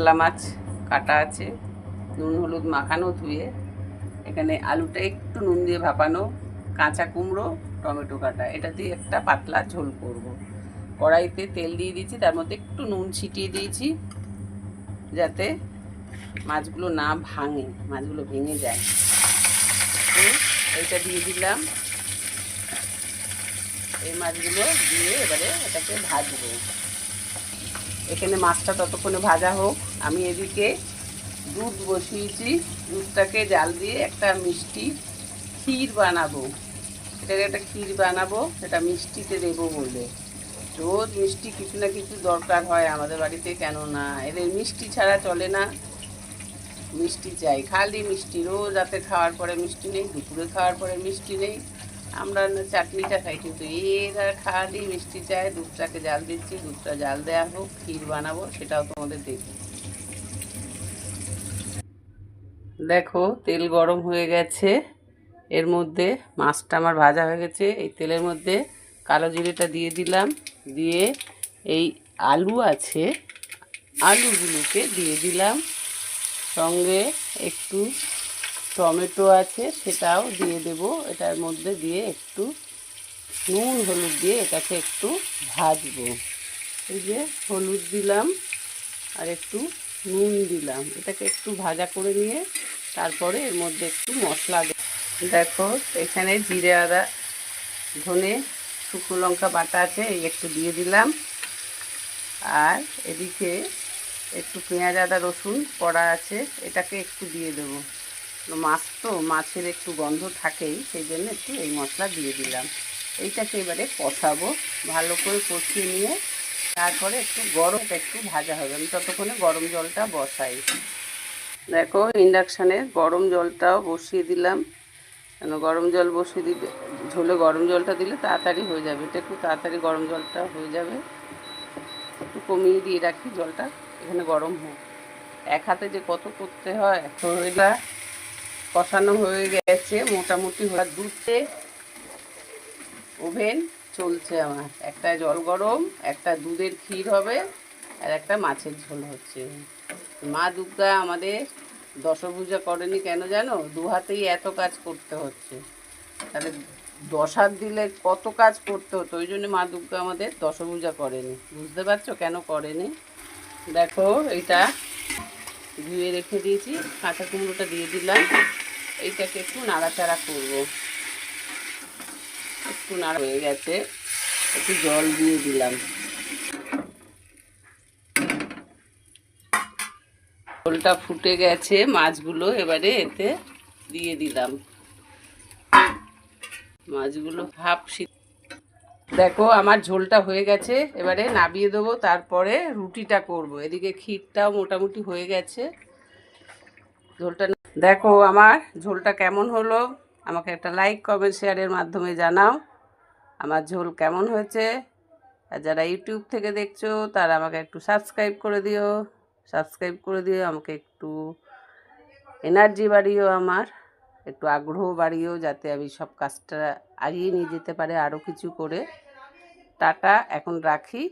কাতলা মাছ কাটা আছে, নুন হলুদ মাখানো ধুয়ে। এখানে আলুটা একটু নুন দিয়ে ভাপানো, কাঁচা কুমড়ো, টমেটো কাটা, এটা দিয়ে একটা পাতলা ঝোল করব। কড়াইতে তেল দিয়ে দিয়েছি, তার মধ্যে একটু নুন ছিটিয়ে দিয়েছি যাতে মাছগুলো না ভাঙে, মাছগুলো ভেঙে যায়। তো এইটা দিয়ে দিলাম, এই মাছগুলো দিয়ে এবারে এটাকে ভাজবো। এখানে মাছটা ততক্ষণে ভাজা হোক, আমি এদিকে দুধ বসিয়েছি। দুধটাকে জাল দিয়ে একটা মিষ্টি ক্ষীর বানাবো। এটাকে একটা ক্ষীর বানাবো, সেটা মিষ্টিতে দেবো বলে। রোজ মিষ্টি কিছু না কিছু দরকার হয় আমাদের বাড়িতে, কেন না এদের মিষ্টি ছাড়া চলে না, মিষ্টি চাই, খালি মিষ্টি। রোজ রাতে খাওয়ার পরে মিষ্টি নেই, দুপুরে খাওয়ার পরে মিষ্টি নেই, আমরা না চাটনিটা খাই, কিন্তু এরা খালি মিষ্টি চায়। দুধটাকে জাল দিচ্ছি, দুধটা জাল দেওয়া হোক, ক্ষীর বানাবো, সেটাও তোমাদের দেখি। দেখো তেল গরম হয়ে গেছে, এর মধ্যে মাছটা আমার ভাজা হয়ে গেছে। এই তেলের মধ্যে কালো জিরেটা দিয়ে দিলাম, দিয়ে এই আলু আছে, আলুগুলোকে দিয়ে দিলাম, সঙ্গে একটু টমেটো আছে সেটাও দিয়ে দেব। এটার মধ্যে দিয়ে একটু নুন হলুদ দিয়ে এটাকে একটু ভাজবো। এই যে হলুদ দিলাম আর একটু নুন দিলাম, এটাকে একটু ভাজা করে নিয়ে তারপরে এর মধ্যে একটু মশলা দেব। দেখো এখানে জিরে আদা ধনে শুকনো লঙ্কা বাটা আছে, এই একটু দিয়ে দিলাম। আর এদিকে একটু পেঁয়াজ আদা রসুন কড়া আছে, এটাকে একটু দিয়ে দেবো। মাছ তো, মাছের একটু গন্ধ থাকেই, সেই জন্য একটু এই মশলা দিয়ে দিলাম। এইটাকে এবারে কষাবো, ভালো করে কষিয়ে নিয়ে তারপরে একটু গরমটা একটু ভাজা হবে। আমি ততক্ষণে গরম জলটা বসাই। দেখো ইন্ডাকশানে গরম জলটাও বসিয়ে দিলাম, কেন গরম জল বসিয়ে দিলে ঝোলে গরম জলটা দিলে তাড়াতাড়ি হয়ে যাবে, এটা একটু তাড়াতাড়ি গরম জলটা হয়ে যাবে। একটু কমিয়ে দিয়ে রাখি জলটা, এখানে গরম হোক। এক হাতে যে কত করতে হয়। তো এটা কষানো হয়ে গেছে মোটামুটি। দুধে ওভেন চলছে আমার, একটা জল গরম, একটা দুধের ক্ষীর হবে, আর একটা মাছের ঝোল হচ্ছে। মা দুর্গা আমাদের দশভূজা করেনি কেন জানো? দু হাতেই এত কাজ করতে হচ্ছে, তাহলে 10 হাত দিলে কত কাজ করতে হতো, ওই জন্য মা দুর্গা আমাদের দশভূজা করেনি। বুঝতে পারছো কেন করেনি? দেখো এইটা ধুয়ে রেখে দিয়েছি, কাঁচা কুমড়োটা দিয়ে দিলাম, এইটাকে একটু নাড়াচাড়া করব। একটু নাড়া হয়ে গেছে, একটু জল দিয়ে দিলাম। ঝোলটা ফুটে গেছে, মাছগুলো এবারে এতে দিয়ে দিলাম। মাছগুলো হাফ সিদ্ধ। দেখো আমার ঝোলটা হয়ে গেছে, এবারে নামিয়ে দেবো, তারপরে রুটিটা করব। এদিকে ক্ষীরটাও মোটামুটি হয়ে গেছে। ঝোলটা দেখো আমার ঝোলটা কেমন হলো, আমাকে একটা লাইক কমেন্ট শেয়ারের মাধ্যমে জানাও আমার ঝোল কেমন হয়েছে। আর যারা ইউটিউব থেকে দেখছো তারা আমাকে একটু সাবস্ক্রাইব করে দিও, সাবস্ক্রাইব করে দিও, আমাকে একটু এনার্জি বাড়িও, আমার একটু আগ্রহ বাড়িও, যাতে আমি সব কাজটা এগিয়ে নিয়ে যেতে পারে আরও কিছু করে। টাটা, এখন রাখি।